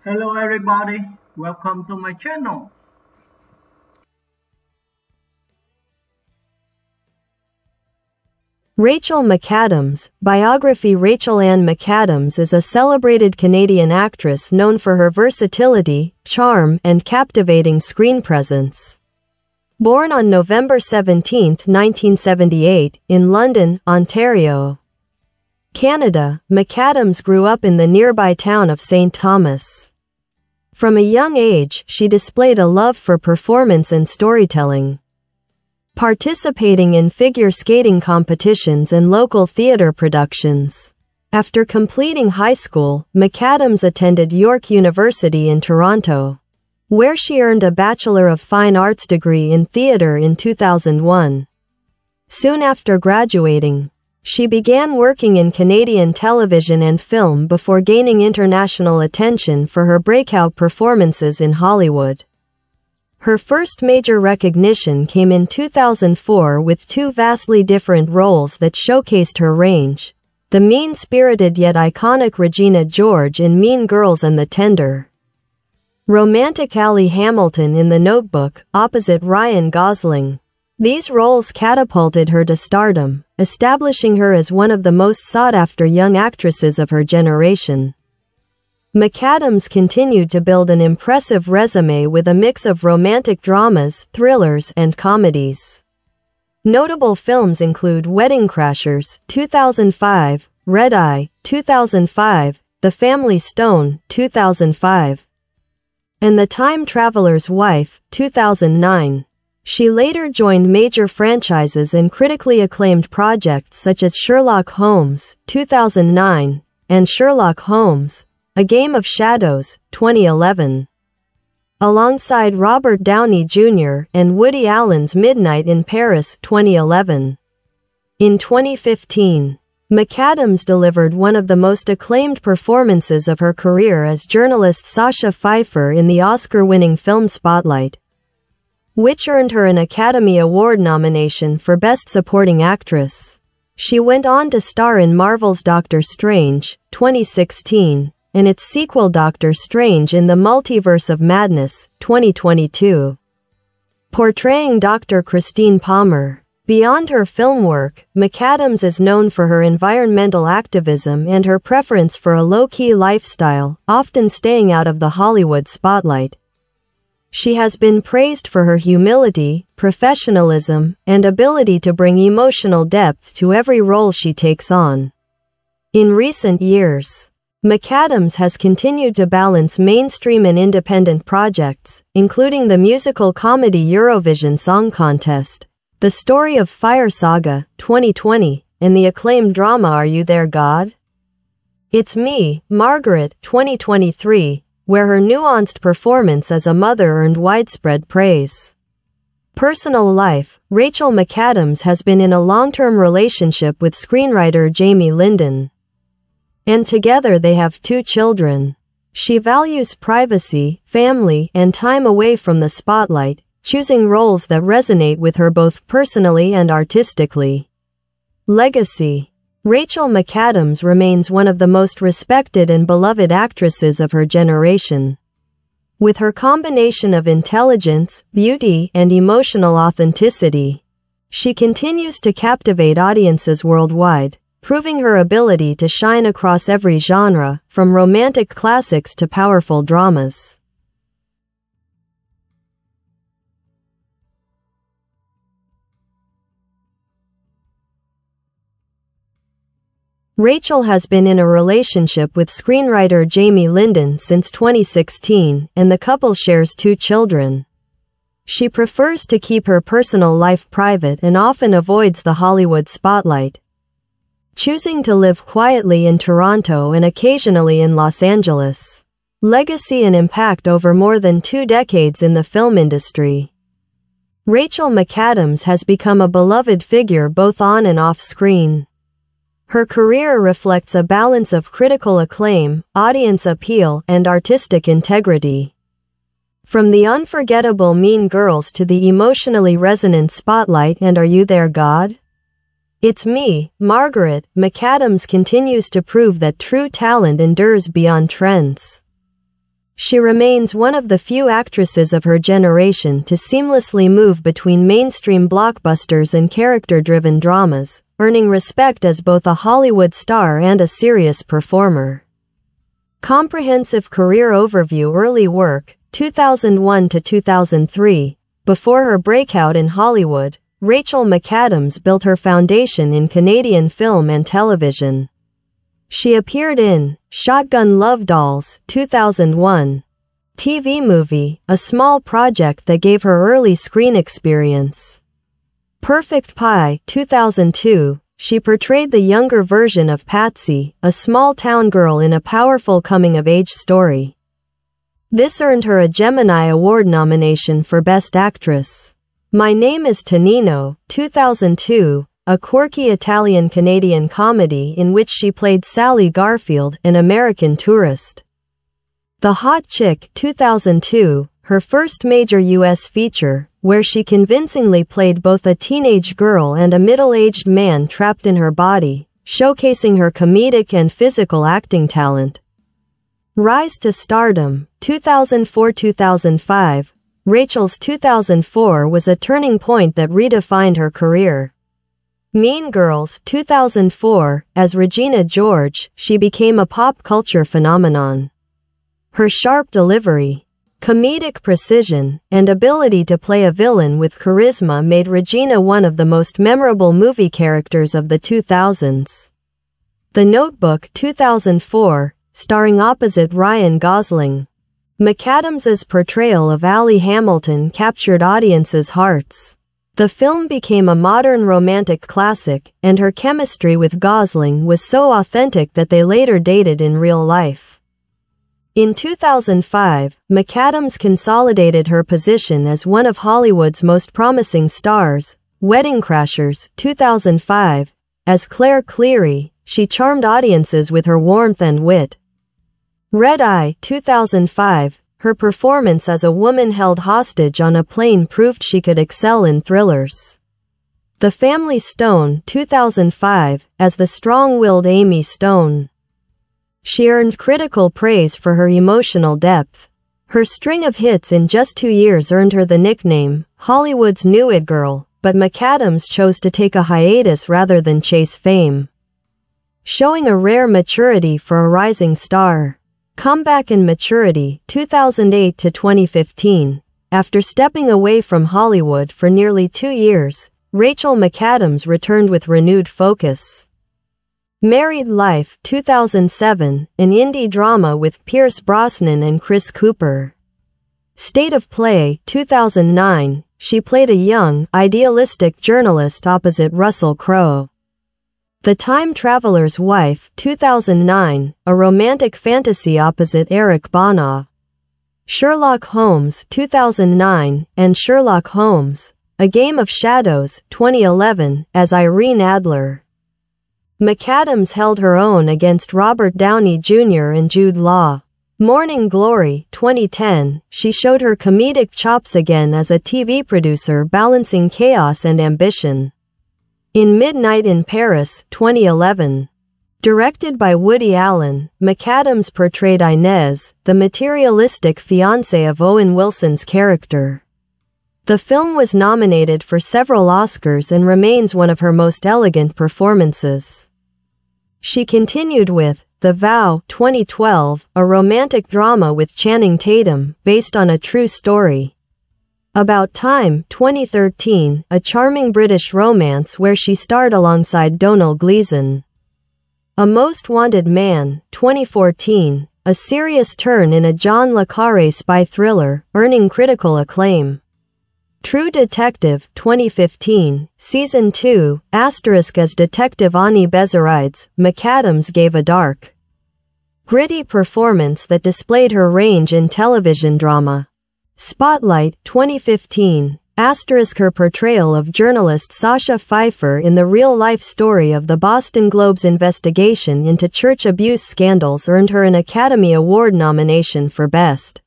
Hello everybody, welcome to my channel. Rachel McAdams, Biography. Rachel Anne McAdams is a celebrated Canadian actress known for her versatility, charm, and captivating screen presence. Born on November 17, 1978, in London, Ontario, Canada, McAdams grew up in the nearby town of St. Thomas. From a young age, she displayed a love for performance and storytelling, participating in figure skating competitions and local theater productions. After completing high school, McAdams attended York University in Toronto, where she earned a Bachelor of Fine Arts degree in theater in 2001. Soon after graduating, she began working in Canadian television and film before gaining international attention for her breakout performances in Hollywood. Her first major recognition came in 2004 with two vastly different roles that showcased her range: the mean-spirited yet iconic Regina George in Mean Girls and the tender, romantic Allie Hamilton in The Notebook, opposite Ryan Gosling. These roles catapulted her to stardom, establishing her as one of the most sought-after young actresses of her generation. McAdams continued to build an impressive resume with a mix of romantic dramas, thrillers, and comedies. Notable films include Wedding Crashers, 2005, Red Eye, 2005, The Family Stone, 2005, and The Time Traveler's Wife, 2009. She later joined major franchises and critically acclaimed projects such as Sherlock Holmes, 2009, and Sherlock Holmes: A Game of Shadows, 2011. Alongside Robert Downey Jr. and Woody Allen's Midnight in Paris, 2011. In 2015, McAdams delivered one of the most acclaimed performances of her career as journalist Sasha Pfeiffer in the Oscar-winning film Spotlight, which earned her an Academy Award nomination for Best Supporting Actress. She went on to star in Marvel's Doctor Strange, 2016, and its sequel Doctor Strange in the Multiverse of Madness, 2022, portraying Dr. Christine Palmer. Beyond her film work, McAdams is known for her environmental activism and her preference for a low-key lifestyle, often staying out of the Hollywood spotlight. She has been praised for her humility, professionalism, and ability to bring emotional depth to every role she takes on. In recent years, McAdams has continued to balance mainstream and independent projects, including the musical comedy Eurovision Song Contest, The Story of Fire Saga, 2020, and the acclaimed drama Are You There, God? It's Me, Margaret, 2023, where her nuanced performance as a mother earned widespread praise. Personal life: Rachel McAdams has been in a long-term relationship with screenwriter Jamie Linden, and together they have two children. She values privacy, family, and time away from the spotlight, choosing roles that resonate with her both personally and artistically. Legacy: Rachel McAdams remains one of the most respected and beloved actresses of her generation. With her combination of intelligence, beauty, and emotional authenticity, she continues to captivate audiences worldwide, proving her ability to shine across every genre, from romantic classics to powerful dramas. Rachel has been in a relationship with screenwriter Jamie Linden since 2016, and the couple shares two children. She prefers to keep her personal life private and often avoids the Hollywood spotlight, choosing to live quietly in Toronto and occasionally in Los Angeles. Legacy and impact: over more than 2 decades in the film industry, Rachel McAdams has become a beloved figure both on and off screen. Her career reflects a balance of critical acclaim, audience appeal, and artistic integrity. From the unforgettable Mean Girls to the emotionally resonant Spotlight and Are You There, God? It's Me, Margaret. McAdams continues to prove that true talent endures beyond trends. She remains one of the few actresses of her generation to seamlessly move between mainstream blockbusters and character-driven dramas, earning respect as both a Hollywood star and a serious performer. Comprehensive career overview. Early work, 2001 to 2003. Before her breakout in Hollywood, Rachel McAdams built her foundation in Canadian film and television. She appeared in Shotgun Love Dolls, 2001. TV movie, a small project that gave her early screen experience. Perfect Pie, 2002. She portrayed the younger version of Patsy, a small-town girl in a powerful coming-of-age story. This earned her a Gemini Award nomination for Best Actress. My Name is Tonino, 2002, a quirky Italian-Canadian comedy in which she played Sally Garfield, an American tourist. The Hot Chick, 2002, her first major U.S. feature, where she convincingly played both a teenage girl and a middle-aged man trapped in her body, showcasing her comedic and physical acting talent. Rise to Stardom, 2004-2005. Rachel's 2004 was a turning point that redefined her career. Mean Girls, 2004, as Regina George, she became a pop culture phenomenon. Her sharp delivery, comedic precision, and ability to play a villain with charisma made Regina one of the most memorable movie characters of the 2000s. The Notebook, 2004, starring opposite Ryan Gosling. McAdams's portrayal of Allie Hamilton captured audiences' hearts. The film became a modern romantic classic, and her chemistry with Gosling was so authentic that they later dated in real life. In 2005, McAdams consolidated her position as one of Hollywood's most promising stars. Wedding Crashers, 2005. As Claire Cleary, she charmed audiences with her warmth and wit. Red Eye, 2005. Her performance as a woman held hostage on a plane proved she could excel in thrillers. The Family Stone, 2005. As the strong-willed Amy Stone, she earned critical praise for her emotional depth. Her string of hits in just 2 years earned her the nickname, Hollywood's New It Girl, but McAdams chose to take a hiatus rather than chase fame, showing a rare maturity for a rising star. Comeback and maturity, 2008 to 2015. After stepping away from Hollywood for nearly 2 years, Rachel McAdams returned with renewed focus. Married Life, 2007, an indie drama with Pierce Brosnan and Chris Cooper. State of Play, 2009, she played a young, idealistic journalist opposite Russell Crowe. The Time Traveler's Wife, 2009, a romantic fantasy opposite Eric Bana. Sherlock Holmes, 2009, and Sherlock Holmes, A Game of Shadows, 2011, as Irene Adler. McAdams held her own against Robert Downey Jr. and Jude Law. Morning Glory, 2010, she showed her comedic chops again as a TV producer balancing chaos and ambition. In Midnight in Paris, 2011. Directed by Woody Allen, McAdams portrayed Inez, the materialistic fiancée of Owen Wilson's character. The film was nominated for several Oscars and remains one of her most elegant performances. She continued with The Vow, 2012, a romantic drama with Channing Tatum, based on a true story. About Time, 2013, a charming British romance where she starred alongside Domhnall Gleeson. A Most Wanted Man, 2014, a serious turn in a John le Carré spy thriller, earning critical acclaim. True Detective, 2015, Season 2, ** as Detective Ani Bezarides, McAdams gave a dark, gritty performance that displayed her range in television drama. Spotlight, 2015, ** her portrayal of journalist Sasha Pfeiffer in the real-life story of the Boston Globe's investigation into church abuse scandals earned her an Academy Award nomination for Best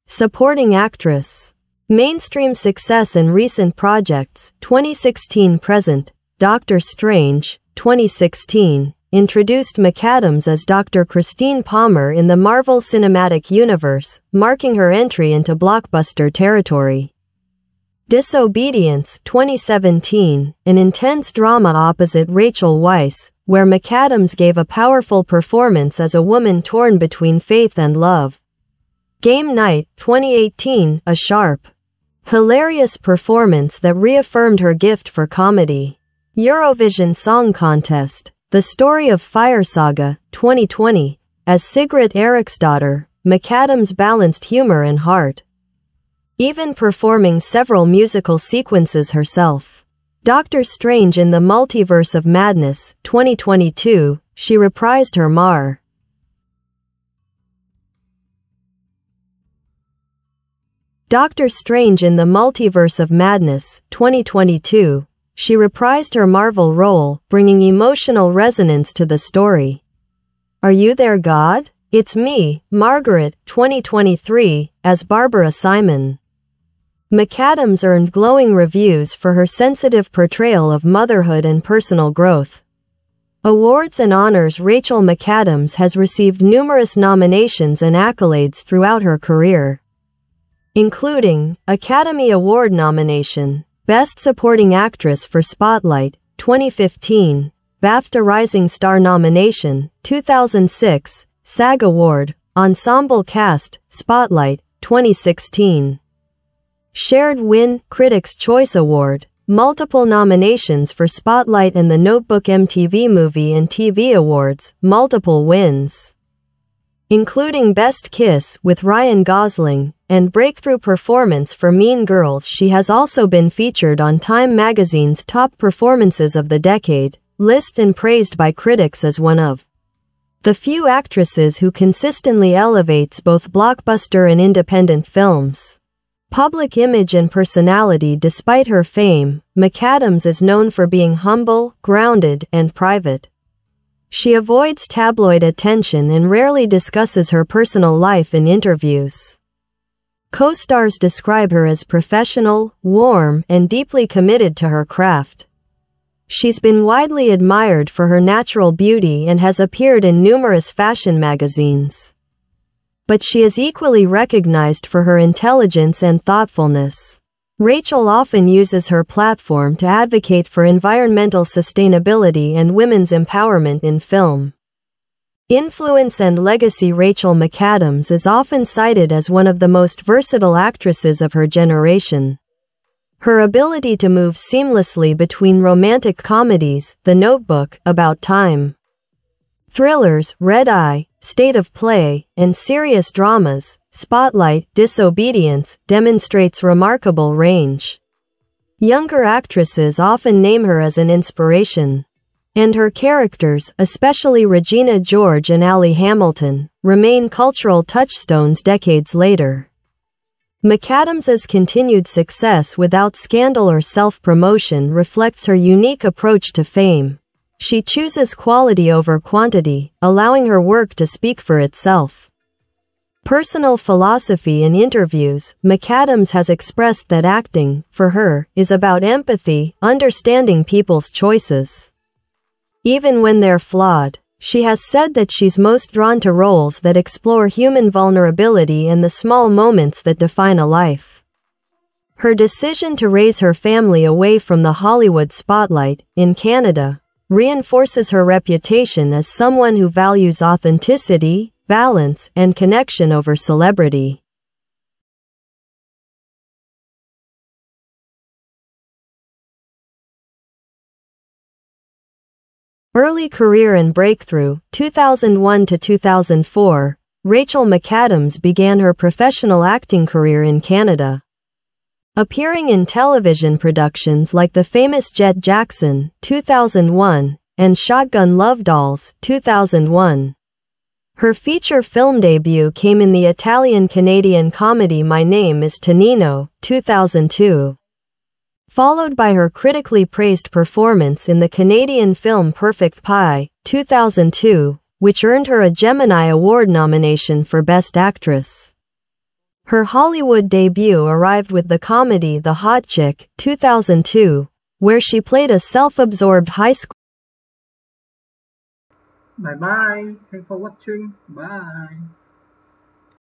Supporting Actress. Mainstream success and recent projects, 2016-present, Doctor Strange, 2016, introduced McAdams as Dr. Christine Palmer in the Marvel Cinematic Universe, marking her entry into blockbuster territory. Disobedience, 2017, an intense drama opposite Rachel Weisz, where McAdams gave a powerful performance as a woman torn between faith and love. Game Night, 2018, a sharp, hilarious performance that reaffirmed her gift for comedy. Eurovision Song Contest, The Story of Fire Saga, 2020, as Sigrid Eriksdotter, McAdams balanced humor and heart, even performing several musical sequences herself. Doctor Strange in the Multiverse of Madness, 2022, she reprised her Mar. Doctor Strange in the Multiverse of Madness, 2022, she reprised her Marvel role, bringing emotional resonance to the story. Are You There, God? It's Me, Margaret, 2023, as Barbara Simon. McAdams earned glowing reviews for her sensitive portrayal of motherhood and personal growth. Awards and honors. Rachel McAdams has received numerous nominations and accolades throughout her career, including Academy Award nomination, Best Supporting Actress for Spotlight, 2015, BAFTA Rising Star nomination, 2006, SAG Award, Ensemble Cast, Spotlight, 2016. Shared Win, Critics' Choice Award, multiple nominations for Spotlight and the Notebook MTV Movie and TV Awards, multiple wins, including Best Kiss with Ryan Gosling, and Breakthrough Performance for Mean Girls. She has also been featured on Time magazine's Top Performances of the Decade list and praised by critics as one of the few actresses who consistently elevates both blockbuster and independent films. Public image and personality. Despite her fame, McAdams is known for being humble, grounded, and private. She avoids tabloid attention and rarely discusses her personal life in interviews. Co-stars describe her as professional, warm, and deeply committed to her craft. She's been widely admired for her natural beauty and has appeared in numerous fashion magazines. But she is equally recognized for her intelligence and thoughtfulness. Rachel often uses her platform to advocate for environmental sustainability and women's empowerment in film. Influence and legacy. Rachel McAdams is often cited as one of the most versatile actresses of her generation. Her ability to move seamlessly between romantic comedies, The Notebook, About Time, thrillers, Red Eye, State of Play, and serious dramas, Spotlight, Disobedience, demonstrates remarkable range. Younger actresses often name her as an inspiration, and her characters, especially Regina George and Allie Hamilton, remain cultural touchstones decades later. McAdams's continued success without scandal or self-promotion reflects her unique approach to fame. She chooses quality over quantity, allowing her work to speak for itself. Personal philosophy. In interviews, McAdams has expressed that acting, for her, is about empathy, understanding people's choices, even when they're flawed. She has said that she's most drawn to roles that explore human vulnerability and the small moments that define a life. Her decision to raise her family away from the Hollywood spotlight, in Canada, reinforces her reputation as someone who values authenticity, balance, and connection over celebrity. Early career and breakthrough. 2001 to 2004, Rachel McAdams began her professional acting career in Canada, appearing in television productions like The Famous Jet Jackson, 2001, and Shotgun Love Dolls, 2001. Her feature film debut came in the Italian-Canadian comedy My Name is Tonino, 2002. Followed by her critically praised performance in the Canadian film Perfect Pie, 2002, which earned her a Gemini Award nomination for Best Actress. Her Hollywood debut arrived with the comedy The Hot Chick, 2002, where she played a self-absorbed high school Bye bye. Thanks for watching. Bye.